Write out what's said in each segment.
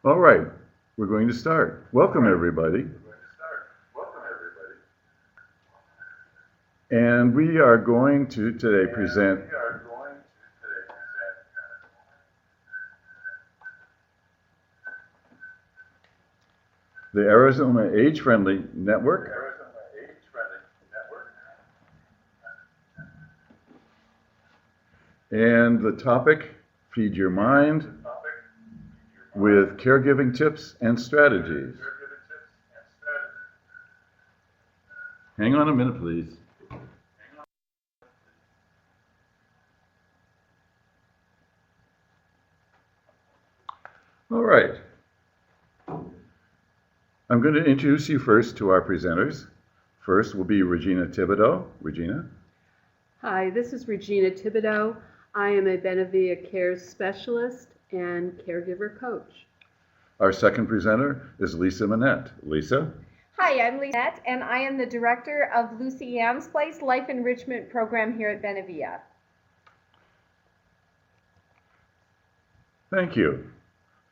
All right, we're going to start. Welcome, everybody. And we are going to today present the Arizona Age-Friendly Network. And the topic, Feed Your Mind with Caregiving Tips and Strategies. Hang on a minute, please. All right. I'm going to introduce you first to our presenters. First will be Regina Thibideau. Regina. Hi, this is Regina Thibideau. I am a Benevilla CARES Specialist and Caregiver Coach. Our second presenter is Lisa Minette. Lisa. Hi, I'm Minette, and I am the Director of Lucy Ann's Place Life Enrichment Program here at Benevilla. Thank you.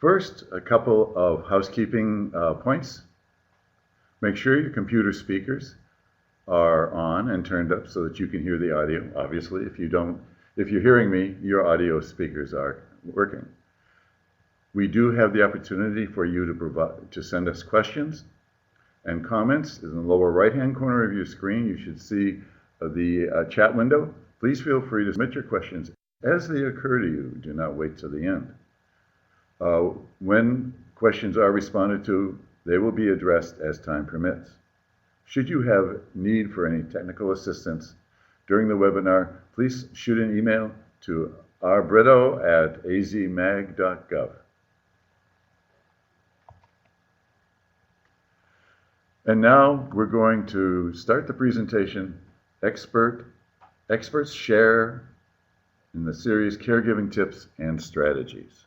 First, a couple of housekeeping points. Make sure your computer speakers are on and turned up so that you can hear the audio. Obviously, if you're hearing me, your audio speakers are working. We do have the opportunity for you to send us questions and comments. In the lower right-hand corner of your screen, you should see the chat window. Please feel free to submit your questions as they occur to you. Do not wait till the end. When questions are responded to, they will be addressed as time permits. Should you have need for any technical assistance during the webinar, please shoot an email to rbrito@azmag.gov. And now we're going to start the presentation. Experts share in the series Caregiving Tips and Strategies.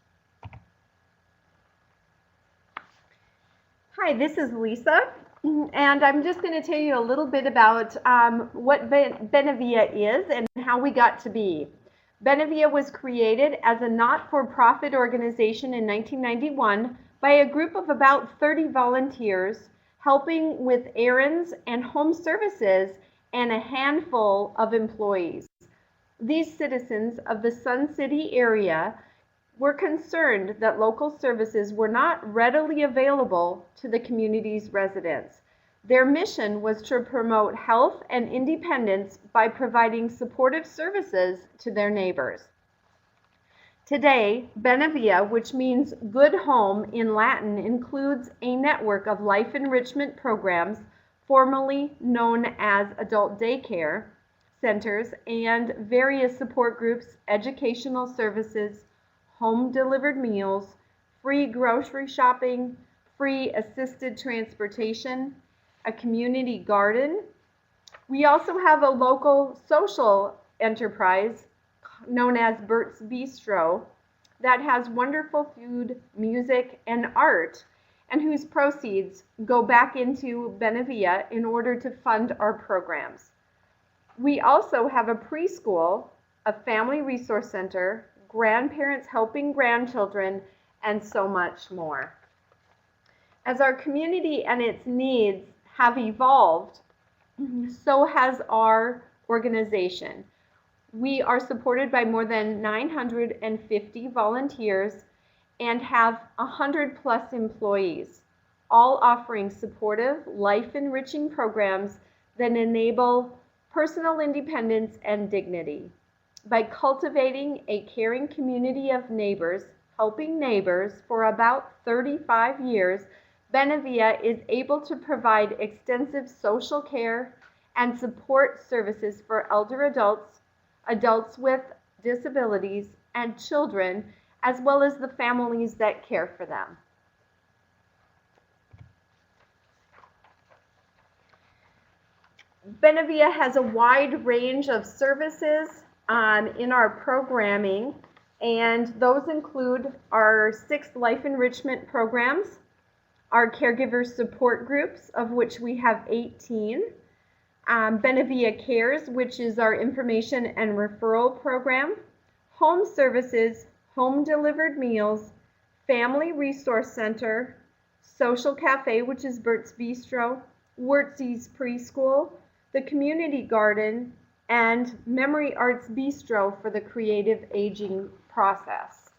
Hi, this is Lisa, and I'm just going to tell you a little bit about what Benevilla is and how we got to be. Benevilla was created as a not-for-profit organization in 1991 by a group of about 30 volunteers helping with errands and home services and a handful of employees. These citizens of the Sun City area were concerned that local services were not readily available to the community's residents. Their mission was to promote health and independence by providing supportive services to their neighbors. Today, Benevilla, which means good home in Latin, includes a network of life enrichment programs, formerly known as adult daycare centers, and various support groups, educational services, home-delivered meals, free grocery shopping, free assisted transportation, a community garden. We also have a local social enterprise known as Bert's Bistro that has wonderful food, music, and art, and whose proceeds go back into Benevilla in order to fund our programs. We also have a preschool, a family resource center, grandparents helping grandchildren, and so much more. As our community and its needs have evolved, so has our organization. We are supported by more than 950 volunteers and have 100+ employees, all offering supportive, life-enriching programs that enable personal independence and dignity. By cultivating a caring community of neighbors, helping neighbors for about 35 years, Benevilla is able to provide extensive social care and support services for elder adults, adults with disabilities, and children, as well as the families that care for them. Benevilla has a wide range of services in our programming, and those include our 6 life enrichment programs, our caregiver support groups, of which we have 18, Benevilla CARES, which is our information and referral program, home services, home delivered meals, Family Resource Center, Social Cafe, which is Bert's Bistro, Wurtzy's Preschool, the Community Garden, and Memory Arts Bistro for the creative aging process.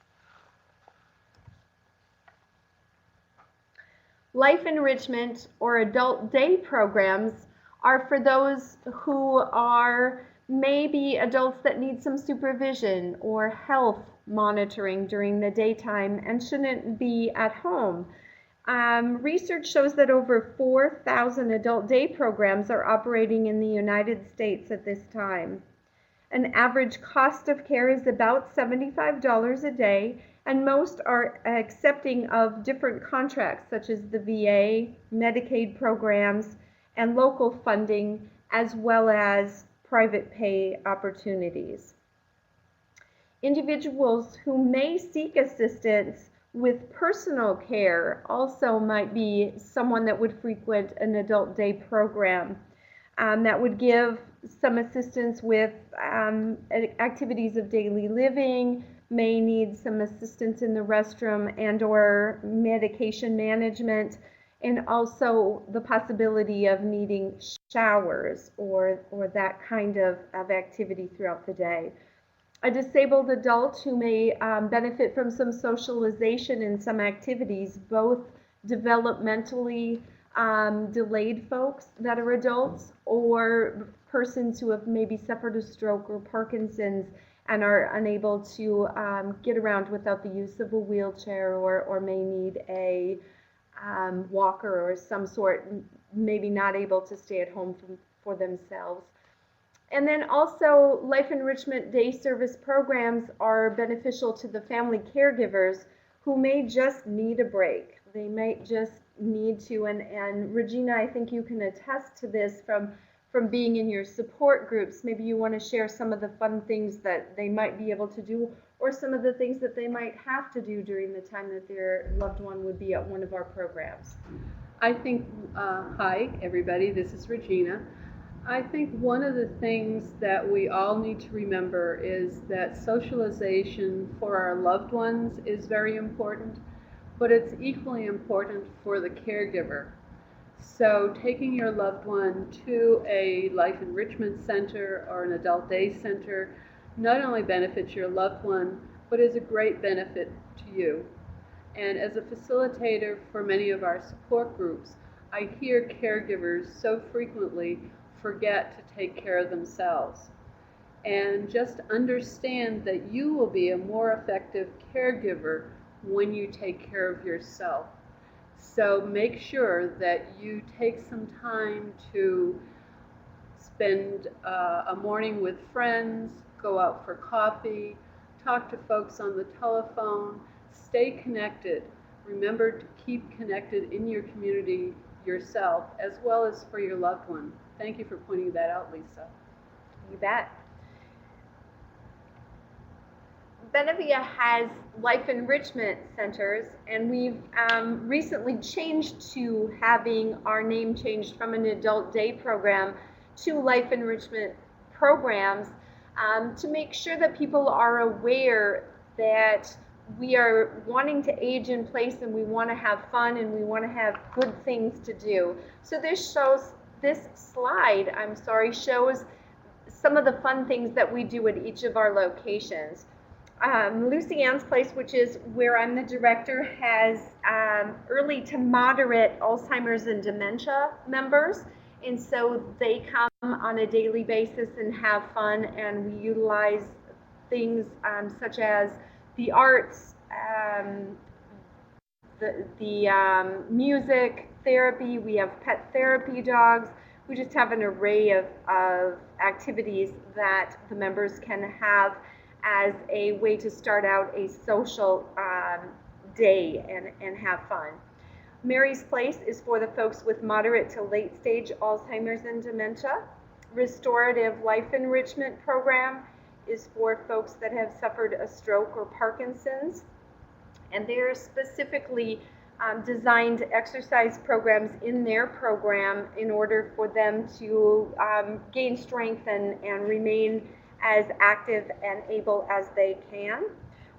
Life enrichment or adult day programs are for those who are maybe adults that need some supervision or health monitoring during the daytime and shouldn't be at home. Research shows that over 4,000 adult day programs are operating in the United States at this time. An average cost of care is about $75 a day, and most are accepting of different contracts such as the VA, Medicaid programs, and local funding, as well as private pay opportunities. Individuals who may seek assistance with personal care also might be someone that would frequent an adult day program that would give some assistance with activities of daily living, may need some assistance in the restroom and or medication management, and also the possibility of needing showers or that kind of activity throughout the day. A disabled adult who may benefit from some socialization and some activities, both developmentally delayed folks that are adults or persons who have maybe suffered a stroke or Parkinson's and are unable to get around without the use of a wheelchair or may need a walker or some sort, maybe not able to stay at home for themselves. And then also, life enrichment day service programs are beneficial to the family caregivers who may just need a break. They might just need to, and Regina, I think you can attest to this from being in your support groups. Maybe you want to share some of the fun things that they might be able to do, or some of the things that they might have to do during the time that their loved one would be at one of our programs. I think, hi everybody, this is Regina. I think one of the things that we all need to remember is that socialization for our loved ones is very important, but it's equally important for the caregiver. So taking your loved one to a life enrichment center or an adult day center not only benefits your loved one, but is a great benefit to you. And as a facilitator for many of our support groups, I hear caregivers so frequently forget to take care of themselves. And just understand that you will be a more effective caregiver when you take care of yourself. So make sure that you take some time to spend a morning with friends, go out for coffee, talk to folks on the telephone, stay connected. Remember to keep connected in your community yourself as well as for your loved one. Thank you for pointing that out, Lisa. You bet. Benevilla has life enrichment centers, and we've recently changed to having our name changed from an adult day program to life enrichment programs to make sure that people are aware that we are wanting to age in place and we want to have fun and we want to have good things to do. So this slide shows some of the fun things that we do at each of our locations. Lucy Ann's Place, which is where I'm the director, has early to moderate Alzheimer's and dementia members, and so they come on a daily basis and have fun, and we utilize things such as the arts, the music, therapy. We have pet therapy dogs. We just have an array of activities that the members can have as a way to start out a social day and have fun. Mary's Place is for the folks with moderate to late stage Alzheimer's and dementia. Restorative Life Enrichment Program is for folks that have suffered a stroke or Parkinson's, and they're specifically designed exercise programs in their program in order for them to gain strength and remain as active and able as they can.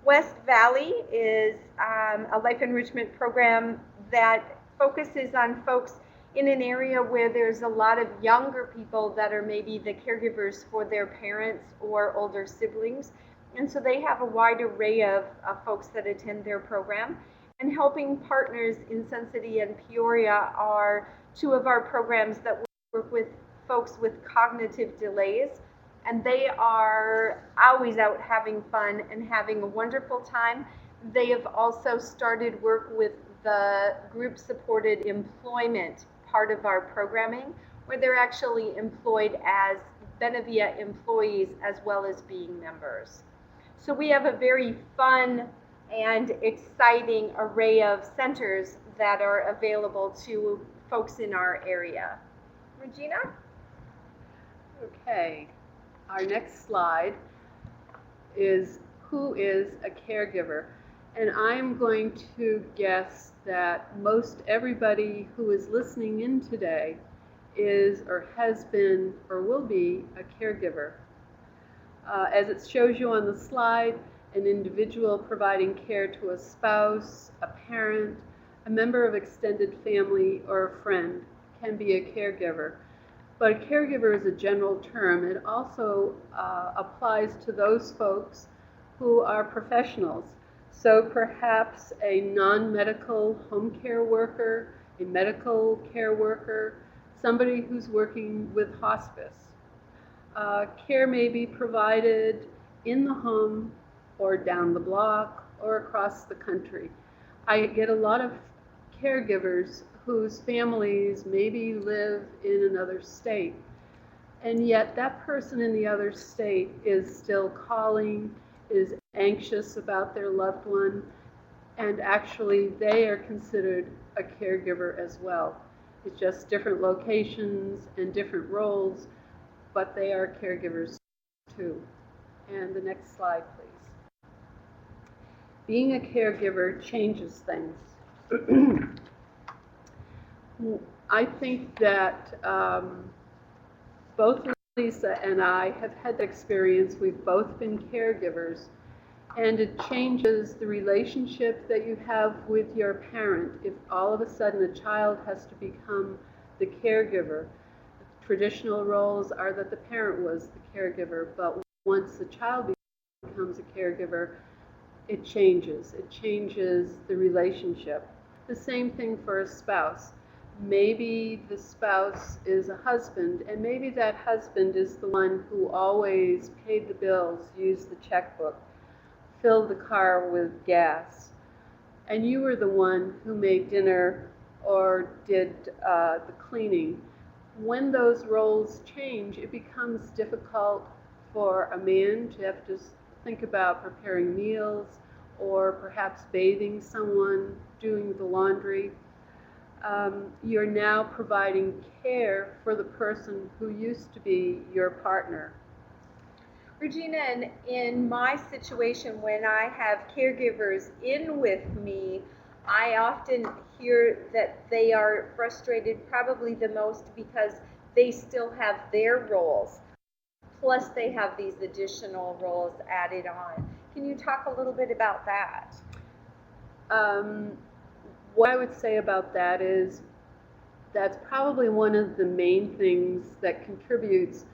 West Valley is a life enrichment program that focuses on folks in an area where there's a lot of younger people that are maybe the caregivers for their parents or older siblings. And so they have a wide array of folks that attend their program. And Helping Partners in Sun City and Peoria are two of our programs that work with folks with cognitive delays. And they are always out having fun and having a wonderful time. They have also started work with the group-supported employment part of our programming, where they're actually employed as Benevilla employees as well as being members. So we have a very fun and exciting array of centers that are available to folks in our area. Regina? Okay, our next slide is who is a caregiver? And I'm going to guess that most everybody who is listening in today is or has been or will be a caregiver. As it shows you on the slide, an individual providing care to a spouse, a parent, a member of extended family, or a friend can be a caregiver. But a caregiver is a general term. It also applies to those folks who are professionals. So perhaps a non-medical home care worker, a medical care worker, somebody who's working with hospice. Care may be provided in the home or down the block or across the country. I get a lot of caregivers whose families maybe live in another state, and yet that person in the other state is still calling, is anxious about their loved one, and actually they are considered a caregiver as well. It's just different locations and different roles, but they are caregivers too. And the next slide, please. Being a caregiver changes things. I think that both Lisa and I have had that experience. We've both been caregivers, and it changes the relationship that you have with your parent if all of a sudden a child has to become the caregiver. Traditional roles are that the parent was the caregiver, but once the child becomes a caregiver, it changes. It changes the relationship. The same thing for a spouse. Maybe the spouse is a husband, and maybe that husband is the one who always paid the bills, used the checkbook, filled the car with gas, and you were the one who made dinner or did the cleaning. When those roles change, it becomes difficult for a man to have to think about preparing meals or perhaps bathing someone, doing the laundry. You're now providing care for the person who used to be your partner. Regina, in my situation, when I have caregivers in with me, I often hear that they are frustrated probably the most because they still have their roles, plus they have these additional roles added on. Can you talk a little bit about that? What I would say about that is that's probably one of the main things that contributes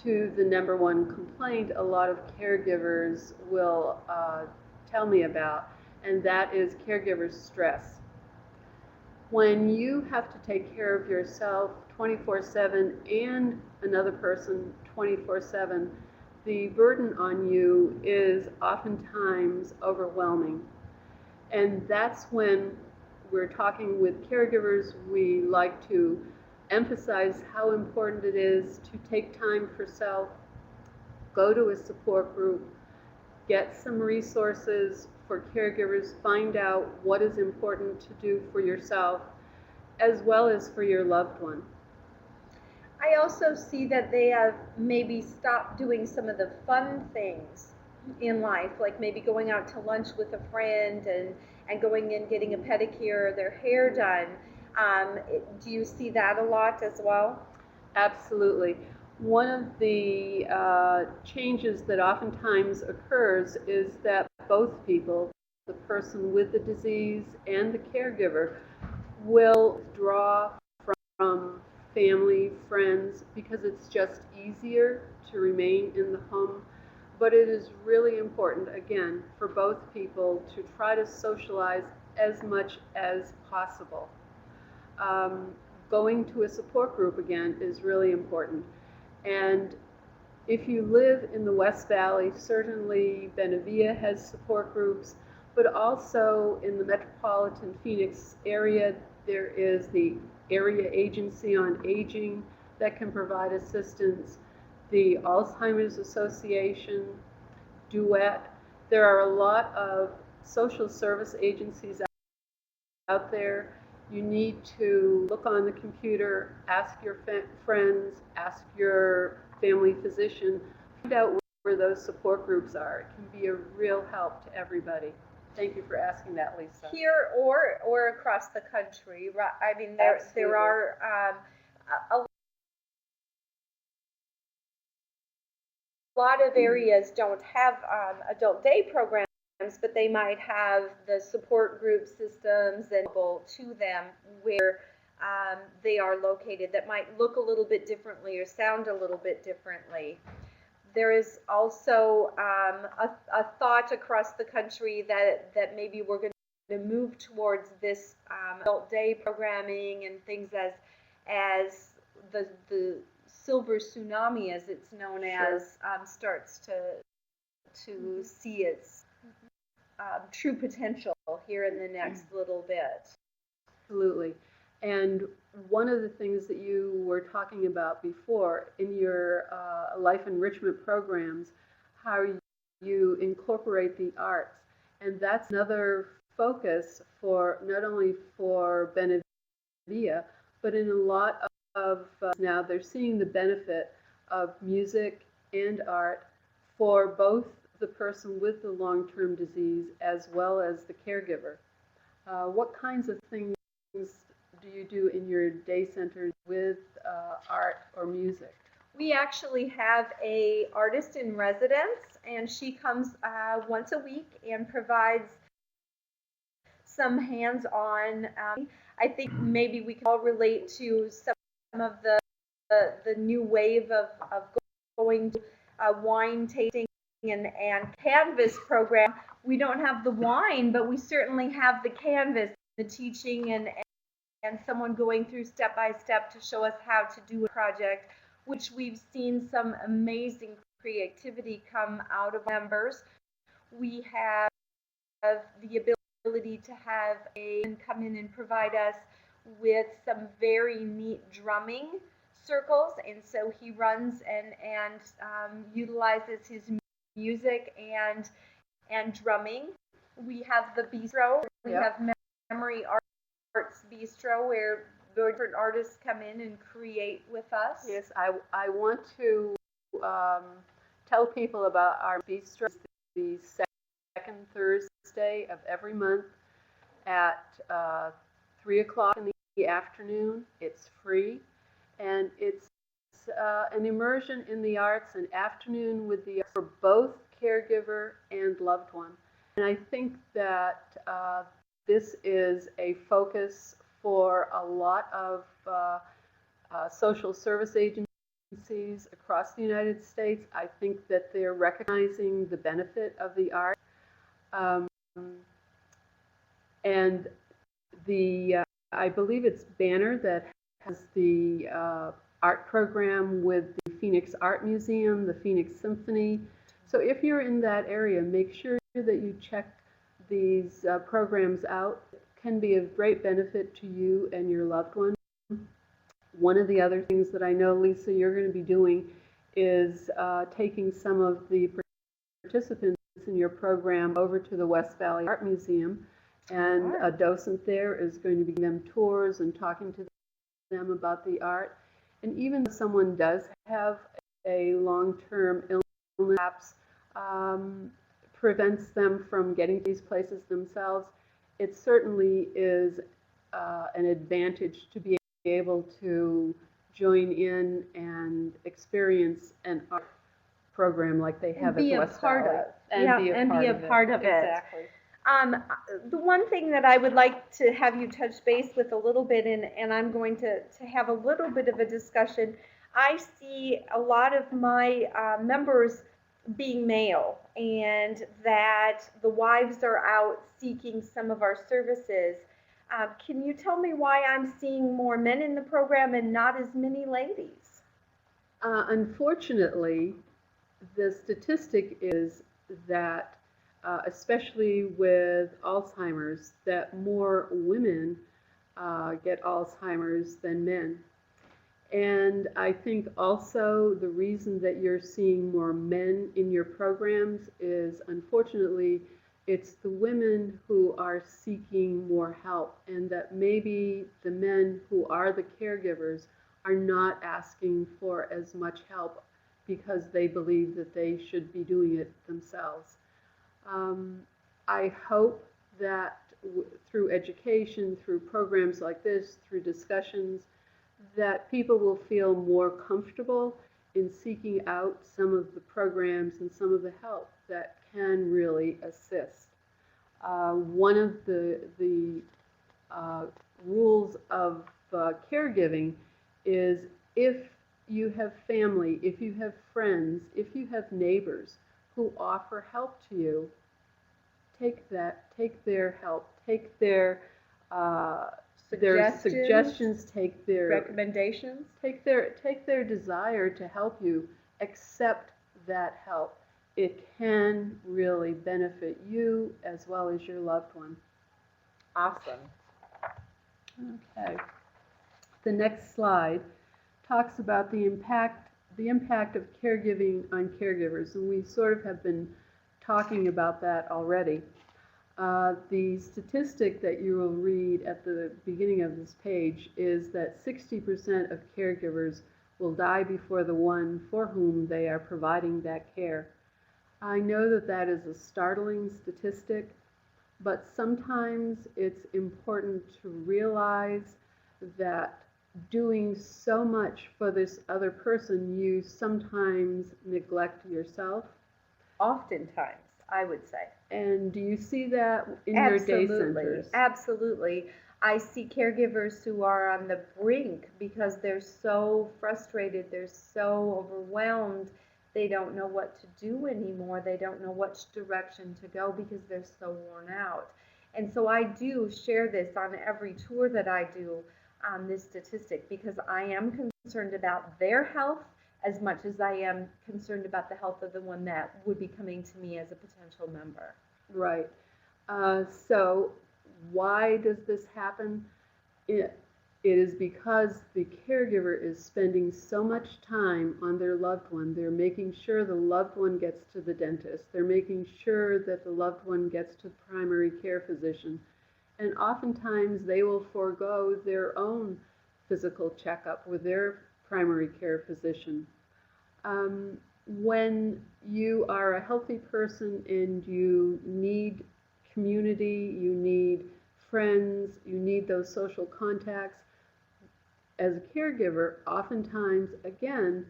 to the number one complaint a lot of caregivers will tell me about, and that is caregiver stress. When you have to take care of yourself 24/7 and another person 24/7, the burden on you is oftentimes overwhelming. And that's when we're talking with caregivers, we like to emphasize how important it is to take time for self, go to a support group, get some resources for caregivers, find out what is important to do for yourself as well as for your loved one. I also see that they have maybe stopped doing some of the fun things in life, like maybe going out to lunch with a friend and going in getting a pedicure or their hair done. Do you see that a lot as well? Absolutely. One of the changes that oftentimes occurs is that both people, the person with the disease and the caregiver, will draw from family, friends, because it's just easier to remain in the home. But it is really important, again, for both people to try to socialize as much as possible. Going to a support group, again, is really important. And if you live in the West Valley, certainly Benevilla has support groups, but also in the metropolitan Phoenix area, there is the Area Agency on Aging that can provide assistance, the Alzheimer's Association, Duet. There are a lot of social service agencies out there. You need to look on the computer, ask your friends, ask your family physician, find out where those support groups are. It can be a real help to everybody. Thank you for asking that, Lisa. Here or across the country, right? I mean, there are a lot of areas don't have adult day programs, but they might have the support group systems and to them where they are located that might look a little bit differently or sound a little bit differently. There is also a thought across the country that maybe we're going to move towards this adult day programming and things as the silver tsunami, as it's known as, starts to see its true potential here in the next little bit. Absolutely. And one of the things that you were talking about before in your life enrichment programs, how you incorporate the arts. And that's another focus for not only for Benevilla, but in a lot of now they're seeing the benefit of music and art for both the person with the long-term disease as well as the caregiver. What kinds of things do you do in your day centers with art or music? We actually have a artist in residence, and she comes once a week and provides some hands-on. I think maybe we can all relate to some of the new wave of going to wine tasting and canvas program. We don't have the wine, but we certainly have the canvas, the teaching and someone going through step by step to show us how to do a project, which we've seen some amazing creativity come out of members. We have the ability to have a come in and provide us with some very neat drumming circles, and so he runs and utilizes his music and drumming. We have the bistro. We have memory arts bistro where different artists come in and create with us. Yes, I want to tell people about our bistro. The second Thursday of every month at 3 o'clock in the afternoon. It's free, and it's an immersion in the arts, an afternoon with the arts for both caregiver and loved one. And I think that this is a focus for a lot of social service agencies across the United States. I think that they're recognizing the benefit of the art. And the I believe it's Banner that has the art program with the Phoenix Art Museum, the Phoenix Symphony. So if you're in that area, make sure that you check these programs out. It can be of great benefit to you and your loved one. One of the other things that I know, Lisa, you're going to be doing is taking some of the participants in your program over to the West Valley Art Museum, and a docent there is going to be giving them tours and talking to them about the art. And even if someone does have a long-term illness, perhaps prevents them from getting to these places themselves, it certainly is an advantage to be able to join in and experience an art program like they have be at a West part Valley. of. And Yeah, be and be a part of it. Exactly. The one thing that I would like to have you touch base with a little bit, and I'm going to have a little bit of a discussion. I see a lot of my members being male, and that the wives are out seeking some of our services. Can you tell me why I'm seeing more men in the program and not as many ladies? Unfortunately, the statistic is that, especially with Alzheimer's, that more women get Alzheimer's than men. And I think also the reason that you're seeing more men in your programs is, unfortunately, it's the women who are seeking more help, and that maybe the men who are the caregivers are not asking for as much help because they believe that they should be doing it themselves. I hope that through education, through programs like this, through discussions, that people will feel more comfortable in seeking out some of the programs and some of the help that can really assist. One of the rules of caregiving is, if you have family, if you have friends, if you have neighbors who offer help to you, take their help, take their suggestions, take their recommendations, take their desire to help you, accept that help. It can really benefit you as well as your loved one. Awesome. Okay. The next slide talks about the impact of caregiving on caregivers, and we sort of have been talking about that already. The statistic that you will read at the beginning of this page is that 60% of caregivers will die before the one for whom they are providing that care. I know that that is a startling statistic, but sometimes it's important to realize that doing so much for this other person, you sometimes neglect yourself. Oftentimes, I would say. And do you see that in your day centers? Absolutely. I see caregivers who are on the brink because they're so frustrated, they're so overwhelmed, they don't know what to do anymore, they don't know which direction to go because they're so worn out. And so I do share this on every tour that I do, this statistic, because I am concerned about their health as much as I am concerned about the health of the one that would be coming to me as a potential member. Right. So why does this happen? It is because the caregiver is spending so much time on their loved one. They're making sure the loved one gets to the dentist. They're making sure that the loved one gets to the primary care physician. And oftentimes they will forego their own physical checkup with their primary care physician. When you are a healthy person and you need community, you need friends, you need those social contacts, as a caregiver, oftentimes, again,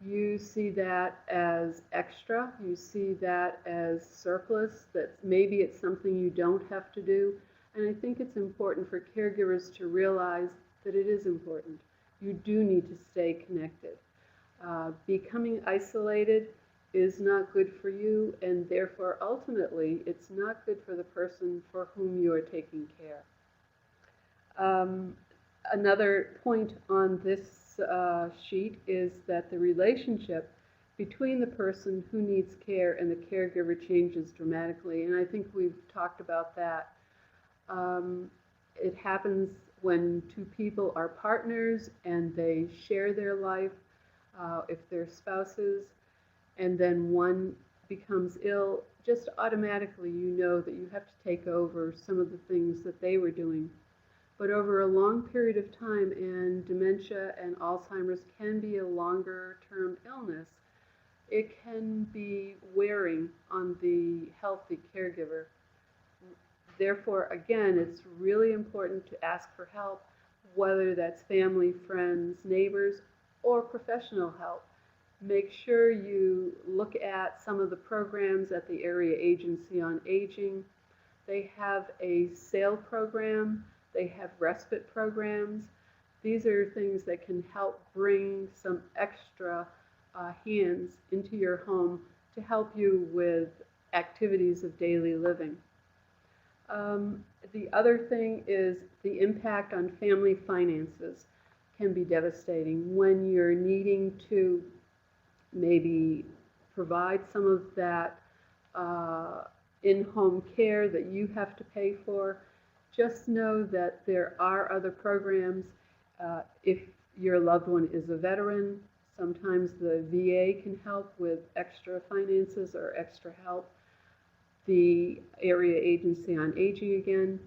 you see that as extra, you see that as surplus, that maybe it's something you don't have to do. And I think it's important for caregivers to realize that it is important. You do need to stay connected. Becoming isolated is not good for you, and therefore, ultimately, it's not good for the person for whom you are taking care. Another point on this sheet is that the relationship between the person who needs care and the caregiver changes dramatically, and I think we've talked about that. It happens when two people are partners and they share their life, if they're spouses, and then one becomes ill, just automatically you know that you have to take over some of the things that they were doing. But over a long period of time, and dementia and Alzheimer's can be a longer term illness, it can be wearing on the healthy caregiver. Therefore, again, it's really important to ask for help, whether that's family, friends, neighbors, or professional help. Make sure you look at some of the programs at the Area Agency on Aging. They have a SAIL program, they have respite programs. These are things that can help bring some extra hands into your home to help you with activities of daily living. The other thing is the impact on family finances can be devastating when you're needing to maybe provide some of that in-home care that you have to pay for. Just know that there are other programs. If your loved one is a veteran, sometimes the VA can help with extra finances or extra help. The Area Agency on Aging again.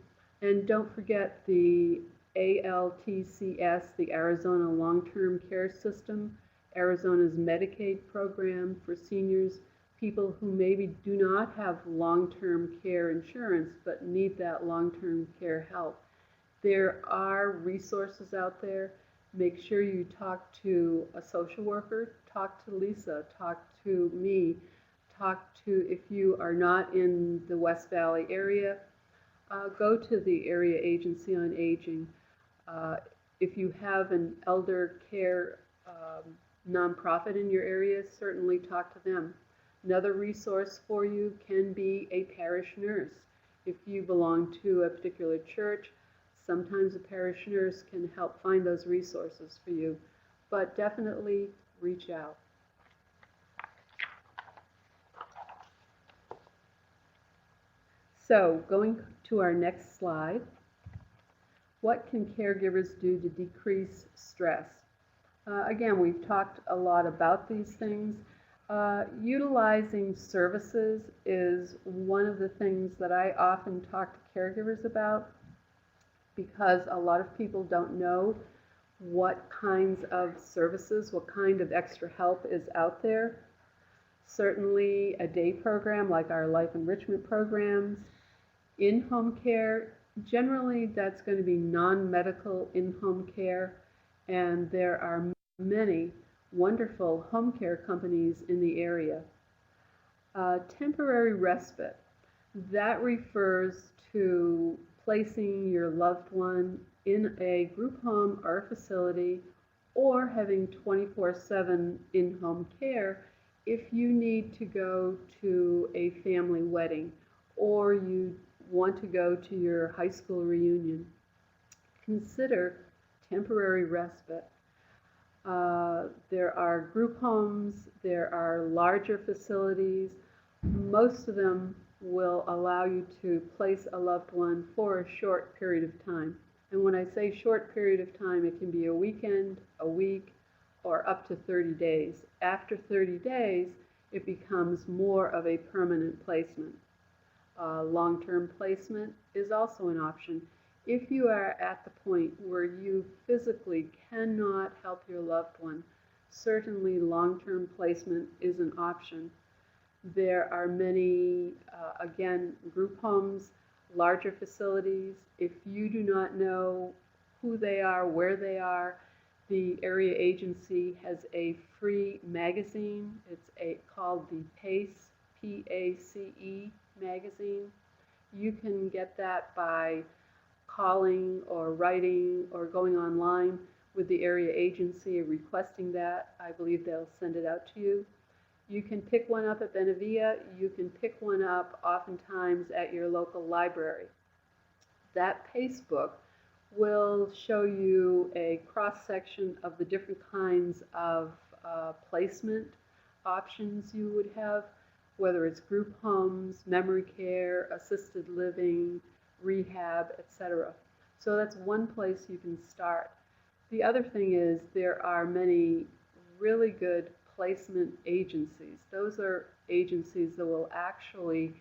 And don't forget the ALTCS, the Arizona Long-Term Care System, Arizona's Medicaid program for seniors, people who maybe do not have long-term care insurance but need that long-term care help. There are resources out there. Make sure you talk to a social worker, talk to Lisa, talk to me, talk to, if you are not in the West Valley area, go to the Area Agency on Aging. If you have an elder care nonprofit in your area, certainly talk to them. Another resource for you can be a parish nurse. If you belong to a particular church, sometimes a parish nurse can help find those resources for you, but definitely reach out. So, going to our next slide, what can caregivers do to decrease stress? Again, we've talked a lot about these things. Utilizing services is one of the things that I often talk to caregivers about, because a lot of people don't know what kinds of services, what kind of extra help is out there. Certainly a day program like our life enrichment programs, in-home care, generally that's going to be non-medical in-home care, and there are many wonderful home care companies in the area. Temporary respite, that refers to placing your loved one in a group home or a facility, or having 24/7 in-home care if you need to go to a family wedding or you want to go to your high school reunion. Consider temporary respite. There are group homes, there are larger facilities. Most of them will allow you to place a loved one for a short period of time. And when I say short period of time, it can be a weekend, a week, or up to 30 days. After 30 days, it becomes more of a permanent placement. Long-term placement is also an option. If you are at the point where you physically cannot help your loved one, certainly long-term placement is an option. There are many, again, group homes, larger facilities. If you do not know who they are, where they are, the area agency has a free magazine. It's called the PACE, P-A-C-E magazine. You can get that by calling or writing or going online with the area agency and requesting that. I believe they'll send it out to you. You can pick one up at Benevilla. You can pick one up oftentimes at your local library. That PACE book will show you a cross-section of the different kinds of placement options you would have, whether it's group homes, memory care, assisted living, rehab, etc. So that's one place you can start. The other thing is there are many really good placement agencies. Those are agencies that will actually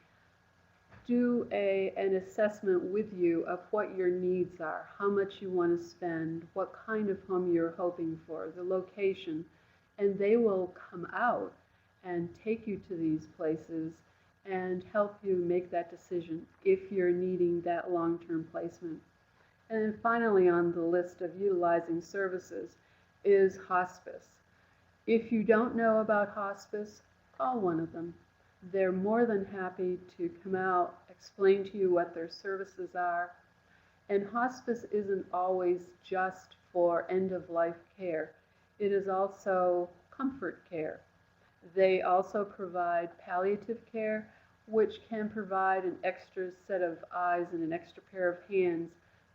do an assessment with you of what your needs are, how much you want to spend, what kind of home you're hoping for, the location, and they will come out and take you to these places and help you make that decision if you're needing that long-term placement. And then finally on the list of utilizing services is hospice. If you don't know about hospice, call one of them. They're more than happy to come out, explain to you what their services are. And hospice isn't always just for end-of-life care. It is also comfort care. They also provide palliative care, which can provide an extra set of eyes and an extra pair of hands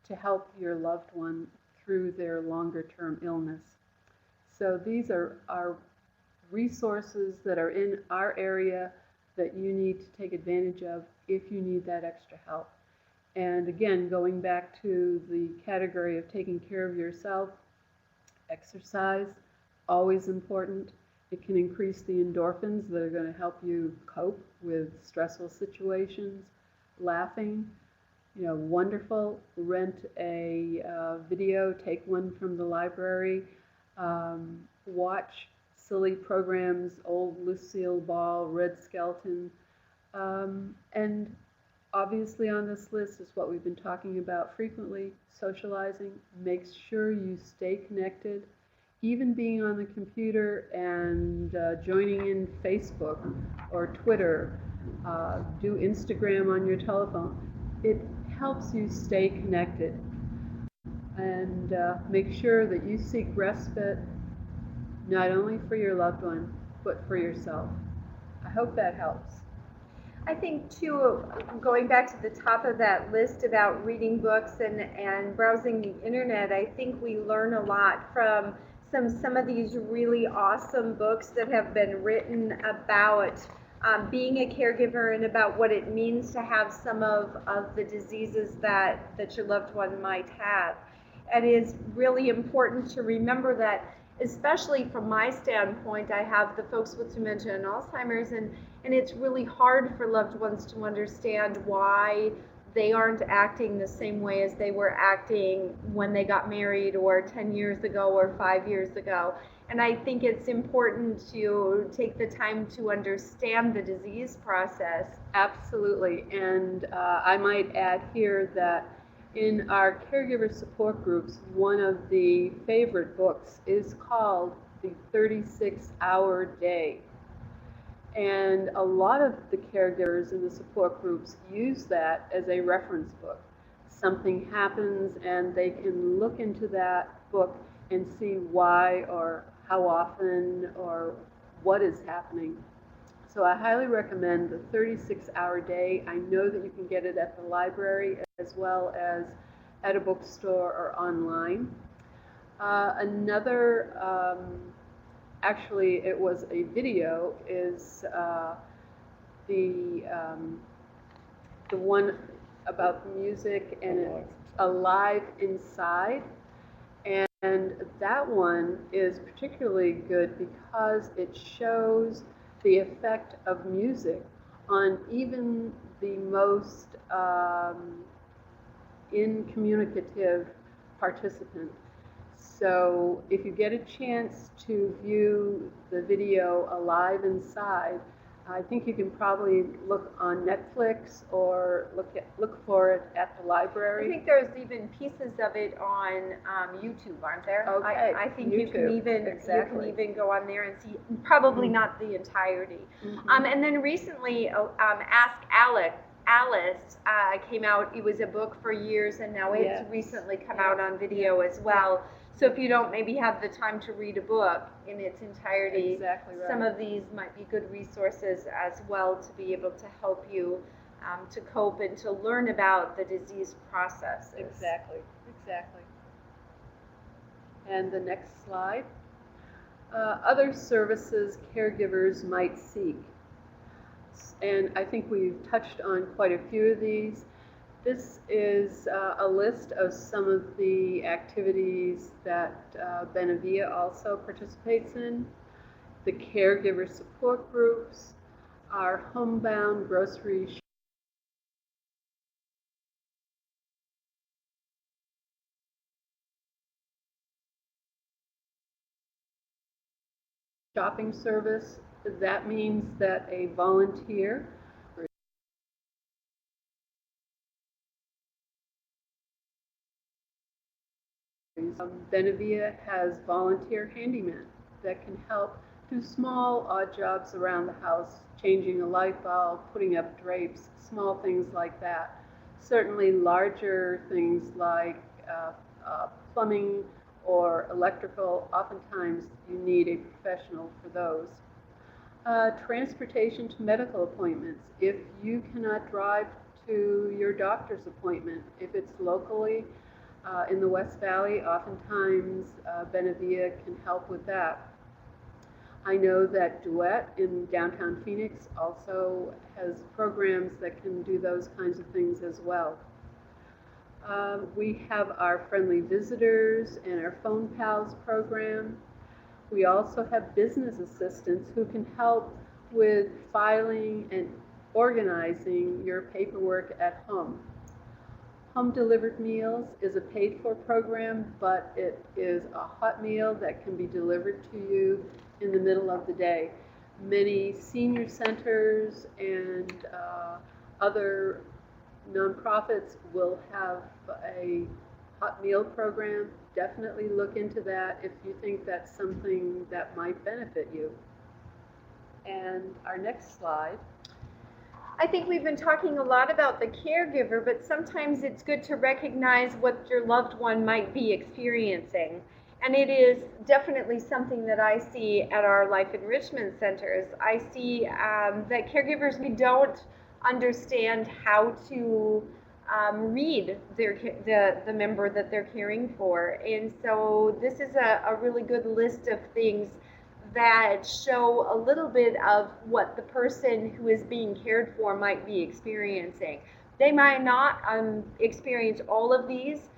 to help your loved one through their longer-term illness. So these are resources that are in our area that you need to take advantage of if you need that extra help. And again, going back to the category of taking care of yourself, exercise, always important. It can increase the endorphins that are going to help you cope with stressful situations. Laughing, wonderful. Rent a video, take one from the library. Watch silly programs, old Lucille Ball, Red Skelton. And obviously on this list is what we've been talking about frequently, socializing. Make sure you stay connected. Even being on the computer and joining in Facebook or Twitter, do Instagram on your telephone. It helps you stay connected. And make sure that you seek respite, not only for your loved one, but for yourself. I hope that helps. I think, too, going back to the top of that list about reading books and browsing the internet, I think we learn a lot from some of these really awesome books that have been written about being a caregiver and about what it means to have some of the diseases that your loved one might have. And it is really important to remember that, especially from my standpoint, I have the folks with dementia and Alzheimer's, and it's really hard for loved ones to understand why they aren't acting the same way as they were acting when they got married or 10 years ago or 5 years ago. And I think it's important to take the time to understand the disease process. Absolutely. And I might add here that in our caregiver support groups, one of the favorite books is called The 36-Hour Day. And a lot of the caregivers in the support groups use that as a reference book. Something happens and they can look into that book and see why or how often or what is happening. So I highly recommend the 36-Hour Day. I know that you can get it at the library as well as at a bookstore or online. Actually, it was a video, is the one about music, and it's Alive Inside. And that one is particularly good because it shows the effect of music on even the most incommunicative participant. So if you get a chance to view the video Alive Inside, I think you can probably look on Netflix or look for it at the library. I think there's even pieces of it on YouTube, aren't there? Okay. I think YouTube. you can even go on there and see, probably not the entirety. Mm-hmm. And then recently, Ask Alice came out. It was a book for years, and now it's recently come out on video as well. So if you don't maybe have the time to read a book in its entirety, exactly right, some of these might be good resources as well to be able to help you to cope and to learn about the disease process. Exactly. And the next slide. Other services caregivers might seek. And I think we've touched on quite a few of these. This is a list of some of the activities that Benevilla also participates in. The caregiver support groups, our homebound grocery shopping service. That means that a volunteer Benevilla has volunteer handymen. that can help do small odd jobs around the house, changing a light bulb, putting up drapes, small things like that. Certainly larger things like plumbing or electrical, oftentimes you need a professional for those. Transportation to medical appointments. If you cannot drive to your doctor's appointment, if it's locally in the West Valley, oftentimes Benevilla can help with that. I know that Duet in downtown Phoenix also has programs that can do those kinds of things as well. We have our Friendly Visitors and our Phone Pals program. We also have business assistants who can help with filing and organizing your paperwork at home. Home delivered meals is a paid for program, but it is a hot meal that can be delivered to you in the middle of the day. Many senior centers and other nonprofits will have a hot meal program. Definitely look into that if you think that's something that might benefit you. And our next slide. I think we've been talking a lot about the caregiver, but sometimes it's good to recognize what your loved one might be experiencing. And it is definitely something that I see at our life enrichment centers. I see that caregivers, we don't understand how to read the member that they're caring for. And so this is a really good list of things that show a little bit of what the person who is being cared for might be experiencing. They might not experience all of these,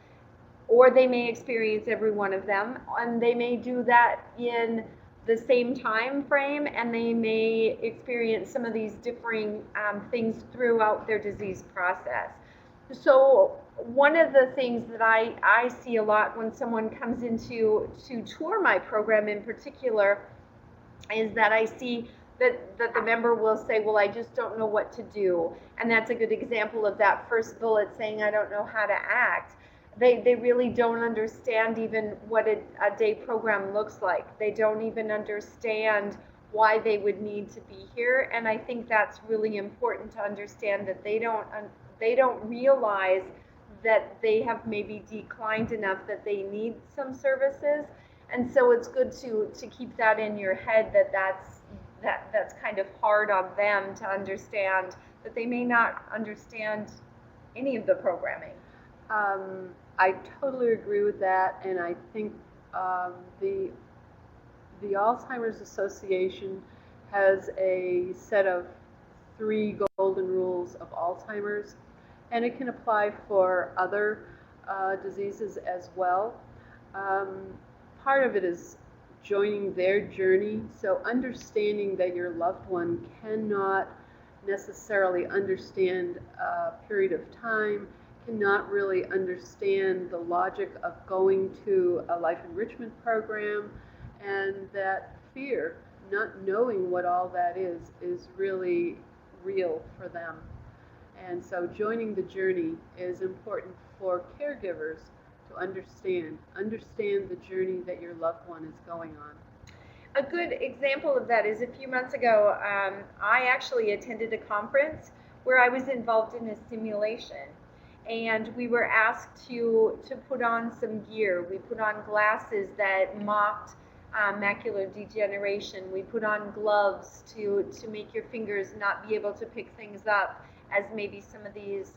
or they may experience every one of them, and they may do that in the same time frame, and they may experience some of these differing things throughout their disease process. So one of the things that I see a lot when someone comes into to tour my program in particular is that I see that the member will say, well, I just don't know what to do. And that's a good example of that first bullet saying, I don't know how to act. They really don't understand even what a day program looks like. They don't even understand why they would need to be here. And I think that's really important to understand, that they don't realize that they have maybe declined enough that they need some services. And so it's good to keep that in your head, that's kind of hard on them to understand, that they may not understand any of the programming. I totally agree with that, and I think the Alzheimer's Association has a set of 3 golden rules of Alzheimer's, and it can apply for other diseases as well. Part of it is joining their journey, so understanding that your loved one cannot necessarily understand a period of time, cannot really understand the logic of going to a life enrichment program, and that fear, not knowing what all that is really real for them. And so joining the journey is important for caregivers to understand the journey that your loved one is going on. A good example of that is a few months ago, I actually attended a conference where I was involved in a simulation. And we were asked to put on some gear. We put on glasses that mocked macular degeneration. We put on gloves to make your fingers not be able to pick things up, as maybe some of these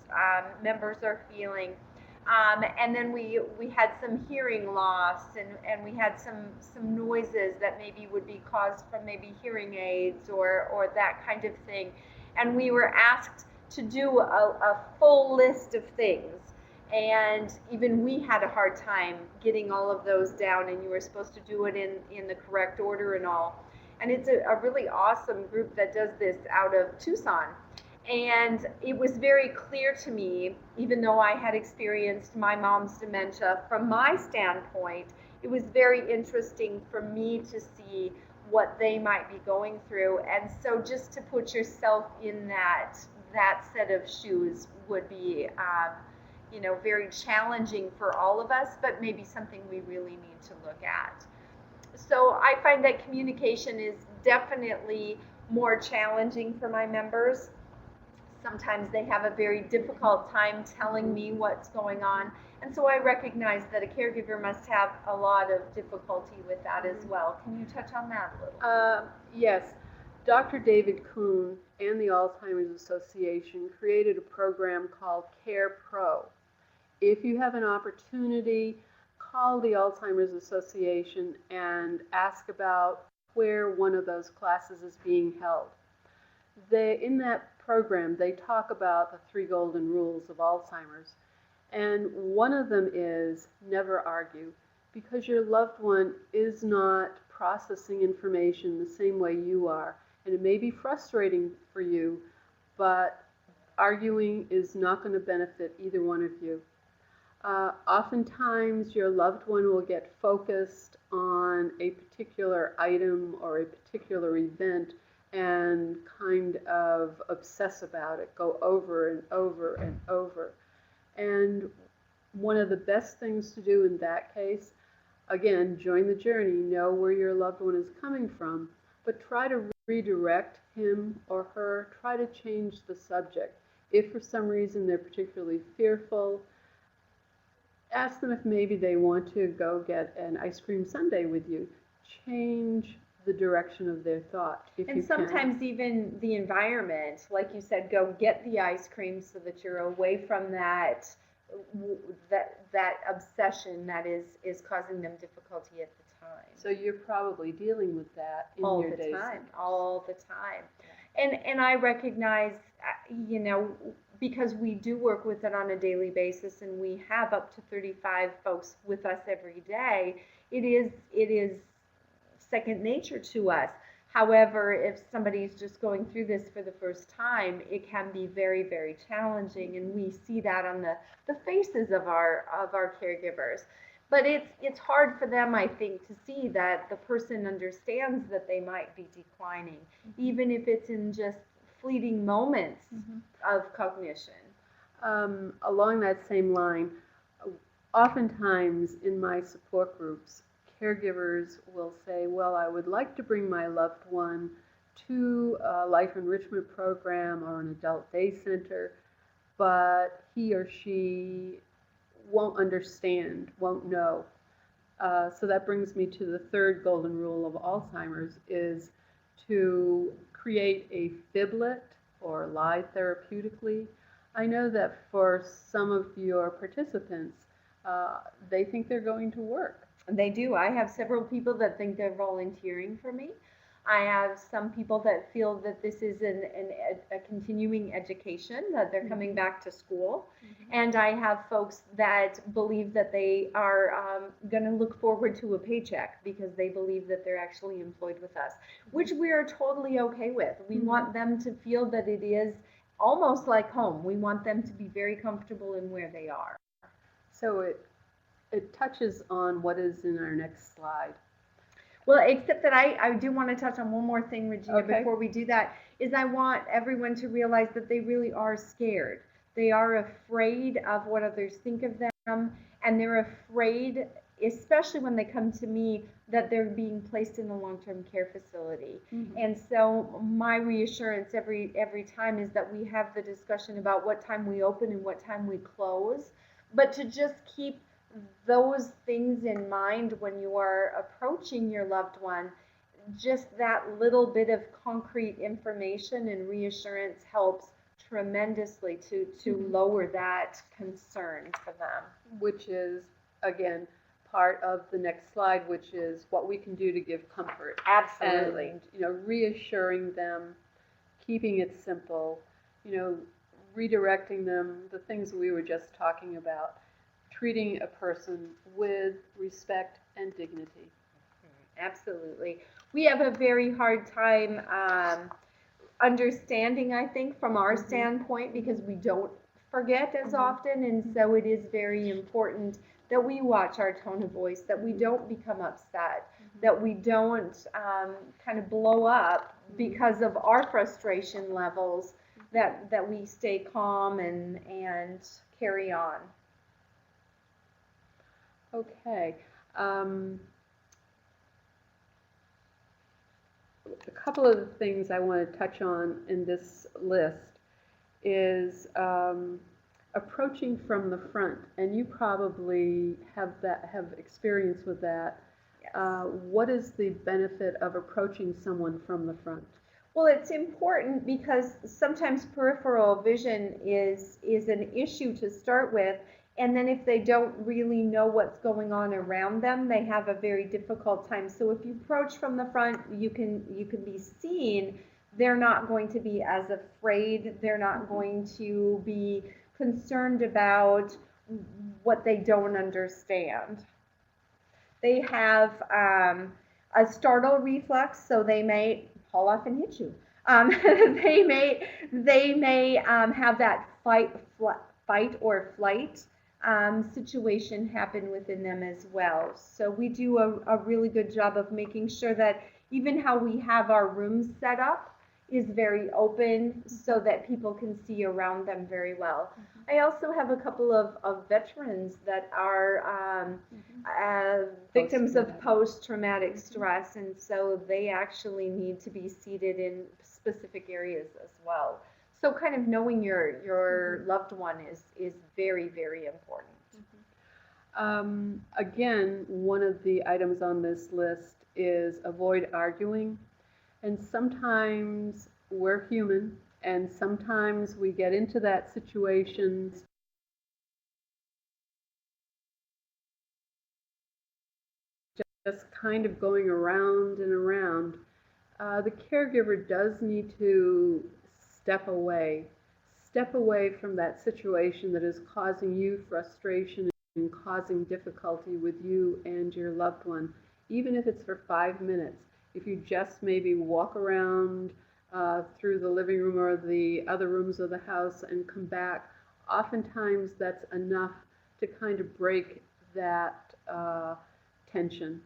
members are feeling. And then we had some hearing loss, and we had some noises that maybe would be caused from maybe hearing aids or that kind of thing. And we were asked to do a full list of things, and even we had a hard time getting all of those down, and you were supposed to do it in the correct order and all. And it's a really awesome group that does this out of Tucson. And it was very clear to me, even though I had experienced my mom's dementia, from my standpoint, it was very interesting for me to see what they might be going through. And so just to put yourself in that set of shoes would be, very challenging for all of us, but maybe something we really need to look at. So I find that communication is definitely more challenging for my members. Sometimes they have a very difficult time telling me what's going on. And so I recognize that a caregiver must have a lot of difficulty with that as well. Can you touch on that a little? Yes. Dr. David Kuhn and the Alzheimer's Association created a program called Care Pro. If you have an opportunity, call the Alzheimer's Association and ask about where one of those classes is being held. In that program, they talk about the 3 golden rules of Alzheimer's. And one of them is never argue, because your loved one is not processing information the same way you are. And it may be frustrating for you, but arguing is not going to benefit either one of you. Oftentimes, your loved one will get focused on a particular item or a particular event and kind of obsess about it, go over and over and over. And one of the best things to do in that case, again, join the journey, know where your loved one is coming from, but try to redirect him or her, try to change the subject. If for some reason they're particularly fearful, ask them if maybe they want to go get an ice cream sundae with you. Change the direction of their thought. And sometimes even the environment, like you said, go get the ice cream so that you're away from that obsession that is causing them difficulty at the time. So you're probably dealing with that in all your the days. All the time. And I recognize, because we do work with it on a daily basis and we have up to 35 folks with us every day, it is second nature to us. However, if somebody's just going through this for the first time, it can be very, very challenging, and we see that on the faces of our caregivers. But it's hard for them, I think, to see that the person understands that they might be declining, even if it's in just fleeting moments of cognition. Along that same line, oftentimes in my support groups, caregivers will say, well, I would like to bring my loved one to a life enrichment program or an adult day center, but he or she won't understand, won't know. So that brings me to the 3rd golden rule of Alzheimer's, is to create a fiblet or lie therapeutically. I know that for some of your participants, they think they're going to work. They do. I have several people that think they're volunteering for me. I have some people that feel that this is a continuing education, that they're coming back to school. And I have folks that believe that they are going to look forward to a paycheck because they believe that they're actually employed with us, which we are totally okay with. We want them to feel that it is almost like home. We want them to be very comfortable in where they are. So it touches on what is in our next slide. Well, except that I do want to touch on one more thing, Regina, Okay. before we do that, is I want everyone to realize that they really are scared. They are afraid of what others think of them, and they're afraid, especially when they come to me, that they're being placed in a long-term care facility. And so my reassurance every time is that we have the discussion about what time we open and what time we close, but to just keep those things in mind when you are approaching your loved one. Just that little bit of concrete information and reassurance helps tremendously to lower that concern for them. Which is, again, part of the next slide, which is what we can do to give comfort. Absolutely. And, reassuring them, keeping it simple, redirecting them, the things we were just talking about, treating a person with respect and dignity. Absolutely. We have a very hard time understanding, I think, from our standpoint, because we don't forget as often, and so it is very important that we watch our tone of voice, that we don't become upset, that we don't kind of blow up because of our frustration levels, that we stay calm and carry on. Okay. a couple of the things I want to touch on in this list is approaching from the front, and you probably have experience with that. Yes. What is the benefit of approaching someone from the front? Well, it's important because sometimes peripheral vision is an issue to start with, and then if they don't really know what's going on around them, they have a very difficult time. So if you approach from the front, you can be seen. They're not going to be as afraid. They're not going to be concerned about what they don't understand. They have a startle reflex, so they may haul off and hit you. They may have that fight or flight situation happen within them as well. So we do a really good job of making sure that even how we have our rooms set up is very open so that people can see around them very well. I also have a couple of veterans that are victims of post-traumatic stress, and so they actually need to be seated in specific areas as well. So kind of knowing your loved one is very, very important. Again, one of the items on this list is avoid arguing. And sometimes we're human, and sometimes we get into that situation just kind of going around and around. The caregiver does need to step away from that situation that is causing you frustration and causing difficulty with you and your loved one, even if it's for 5 minutes. If you just maybe walk around through the living room or the other rooms of the house and come back, oftentimes that's enough to kind of break that tension.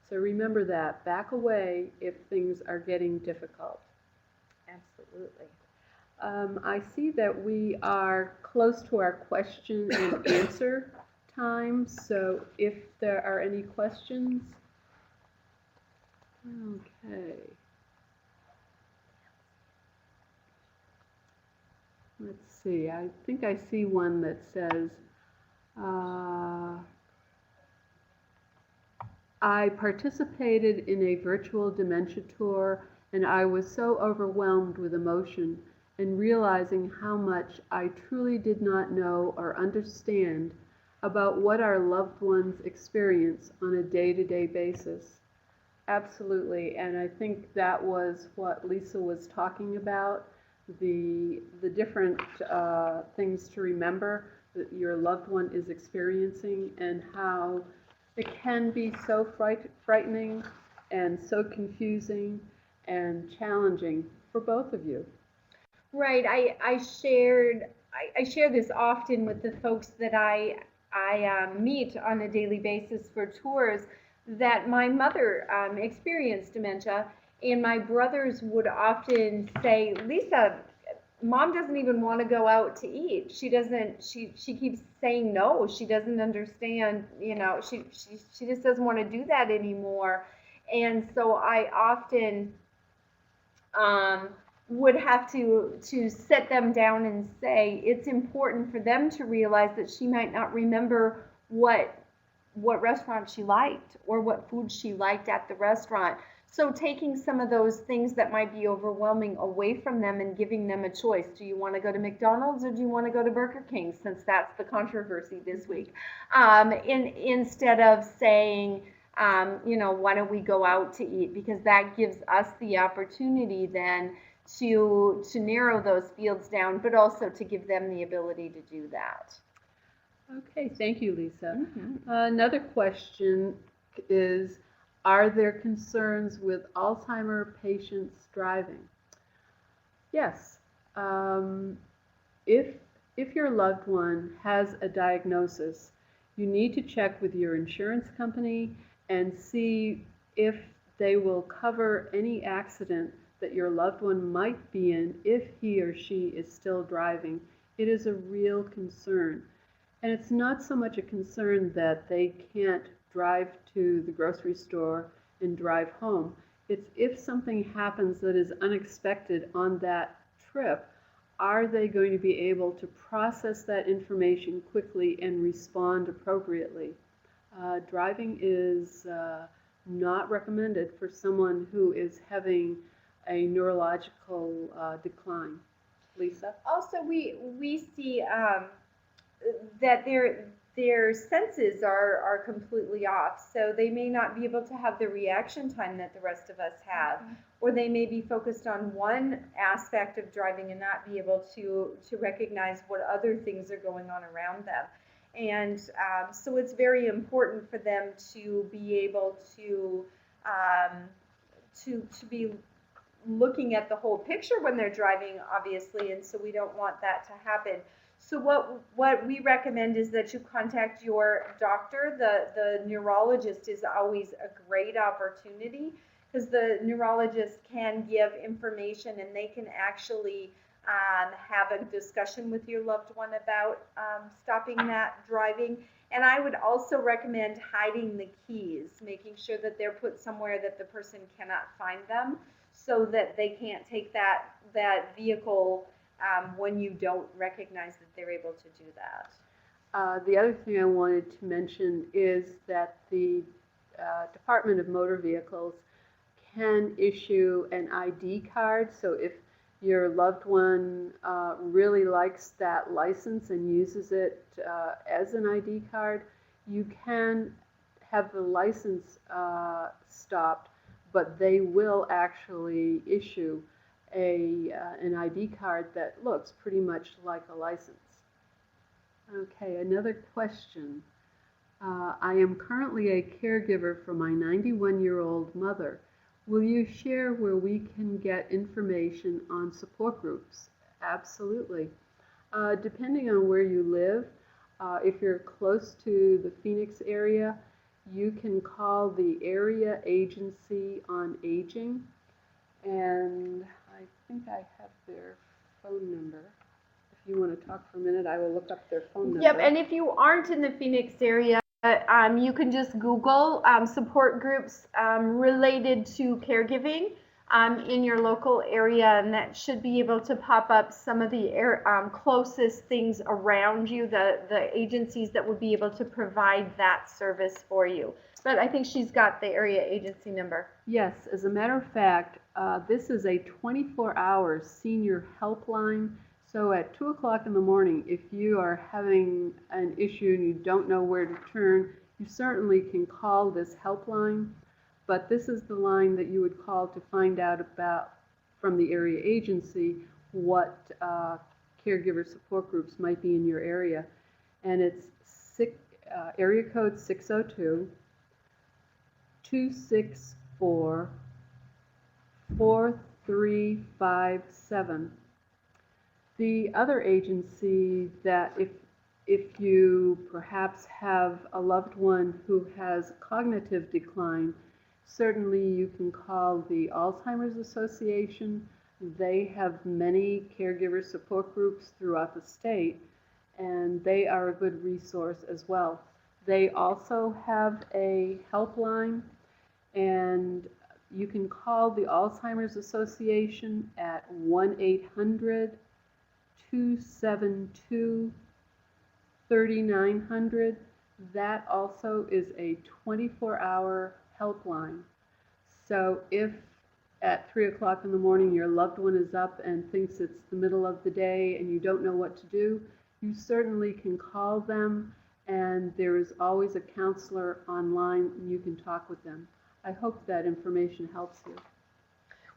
So remember that. Back away if things are getting difficult. Absolutely. I see that we are close to our question and answer time, so if there are any questions. Okay. Let's see. I think I see one that says, I participated in a virtual dementia tour, and I was so overwhelmed with emotion and realizing how much I truly did not know or understand about what our loved ones experience on a day-to-day basis. Absolutely, and I think that was what Lisa was talking about, the different things to remember that your loved one is experiencing and how it can be so frightening and so confusing and challenging for both of you. Right. I share this often with the folks that I meet on a daily basis for tours, that my mother experienced dementia, and my brothers would often say, Lisa, Mom doesn't even want to go out to eat. She keeps saying no. She doesn't understand, she just doesn't want to do that anymore. And so I often would have to sit them down and say it's important for them to realize that she might not remember what restaurant she liked or what food she liked at the restaurant. So taking some of those things that might be overwhelming away from them and giving them a choice. Do you want to go to McDonald's or do you want to go to Burger King, since that's the controversy this week? Instead of saying, why don't we go out to eat? Because that gives us the opportunity then to narrow those fields down, but also to give them the ability to do that. Okay, thank you, Lisa. Another question is, are there concerns with Alzheimer patients driving? Yes. If your loved one has a diagnosis, you need to check with your insurance company and see if they will cover any accident that your loved one might be in if he or she is still driving. It is a real concern. And it's not so much a concern that they can't drive to the grocery store and drive home. It's if something happens that is unexpected on that trip, are they going to be able to process that information quickly and respond appropriately? Driving is not recommended for someone who is having a neurological decline. Lisa? Also, we see that their senses are completely off, so they may not be able to have the reaction time that the rest of us have, or they may be focused on one aspect of driving and not be able to recognize what other things are going on around them. And so it's very important for them to be able to be looking at the whole picture when they're driving, obviously, and so we don't want that to happen. So what we recommend is that you contact your doctor. The neurologist is always a great opportunity, because the neurologist can give information and they can actually have a discussion with your loved one about stopping that driving. And I would also recommend hiding the keys, making sure that they're put somewhere that the person cannot find them, so that they can't take that vehicle when you don't recognize that they're able to do that. The other thing I wanted to mention is that the Department of Motor Vehicles can issue an ID card. So if your loved one really likes that license and uses it as an ID card, you can have the license stopped, but they will actually issue an ID card that looks pretty much like a license. Okay, another question. I am currently a caregiver for my 91-year-old mother. Will you share where we can get information on support groups? Absolutely. Depending on where you live, if you're close to the Phoenix area, you can call the Area Agency on Aging, and I think I have their phone number. If you want to talk for a minute, I will look up their phone number. Yep, and if you aren't in the Phoenix area, you can just Google support groups related to caregiving in your local area, and that should be able to pop up some of the closest things around you, the agencies that would be able to provide that service for you. But I think she's got the area agency number. Yes, as a matter of fact, this is a 24-hour senior helpline. So at 2 o'clock in the morning, if you are having an issue and you don't know where to turn, you certainly can call this helpline. But this is the line that you would call to find out about, from the area agency, what caregiver support groups might be in your area. And it's area code 602-264-4357. The other agency that if you perhaps have a loved one who has cognitive decline, certainly you can call the Alzheimer's Association. They have many caregiver support groups throughout the state, and they are a good resource as well. They also have a helpline, and you can call the Alzheimer's Association at 1-800-272-3900. That also is a 24-hour helpline. So if at 3 o'clock in the morning your loved one is up and thinks it's the middle of the day and you don't know what to do, you certainly can call them, and there is always a counselor online and you can talk with them. I hope that information helps you.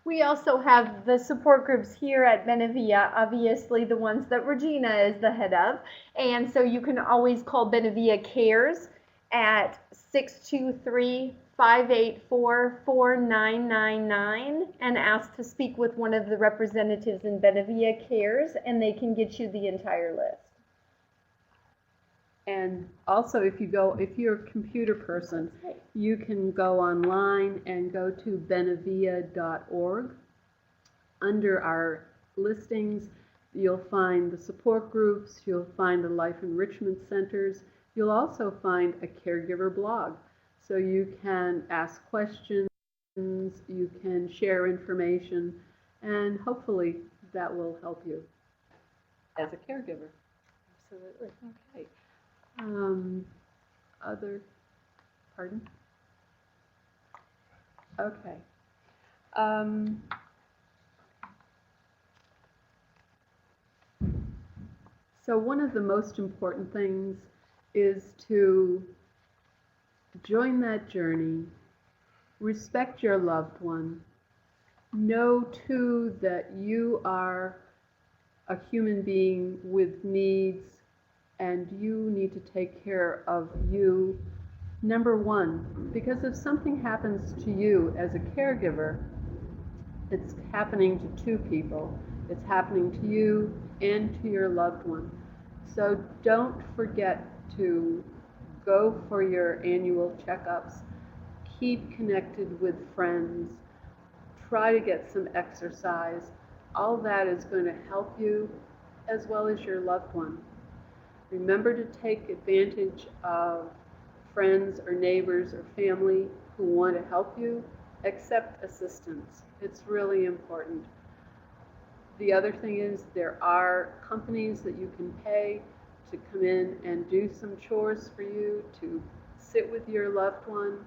We also have the support groups here at Benevilla, obviously the ones that Regina is the head of, and so you can always call Benevilla CARES at 623-584-4999 and ask to speak with one of the representatives in Benevilla CARES, and they can get you the entire list. And also, if you're a computer person, you can go online and go to benevilla.org. Under our listings, you'll find the support groups, you'll find the life enrichment centers, you'll also find a caregiver blog. So you can ask questions You can share information, and hopefully that will help you as a caregiver. Absolutely. Okay. Other, pardon? Okay. So one of the most important things is to join that journey, respect your loved one, know too that you are a human being with needs and you need to take care of you, number one, because if something happens to you as a caregiver, it's happening to two people. It's happening to you and to your loved one. So don't forget to go for your annual checkups. Keep connected with friends. Try to get some exercise. All that is going to help you as well as your loved one. Remember to take advantage of friends or neighbors or family who want to help you. Accept assistance. It's really important. The other thing is there are companies that you can pay to come in and do some chores for you, to sit with your loved one.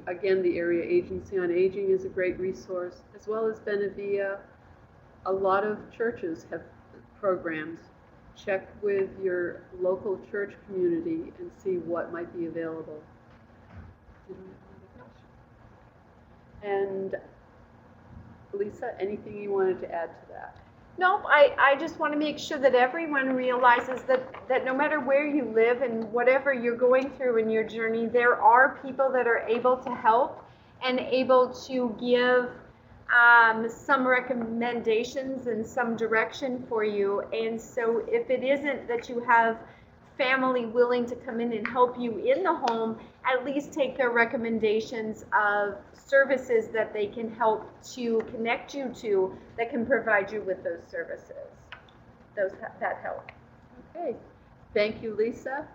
Again, the Area Agency on Aging is a great resource, as well as Benevilla. A lot of churches have programs. Check with your local church community and see what might be available. And Lisa, anything you wanted to add to that? Nope, I just want to make sure that everyone realizes that no matter where you live and whatever you're going through in your journey, there are people that are able to help and able to give some recommendations and some direction for you. And so if it isn't that you have family willing to come in and help you in the home, at least take their recommendations of services that they can help to connect you to that can provide you with those services, that help. Okay, thank you, Lisa,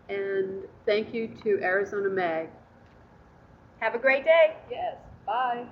and thank you to Arizona Mag. Have a great day. Yes, bye.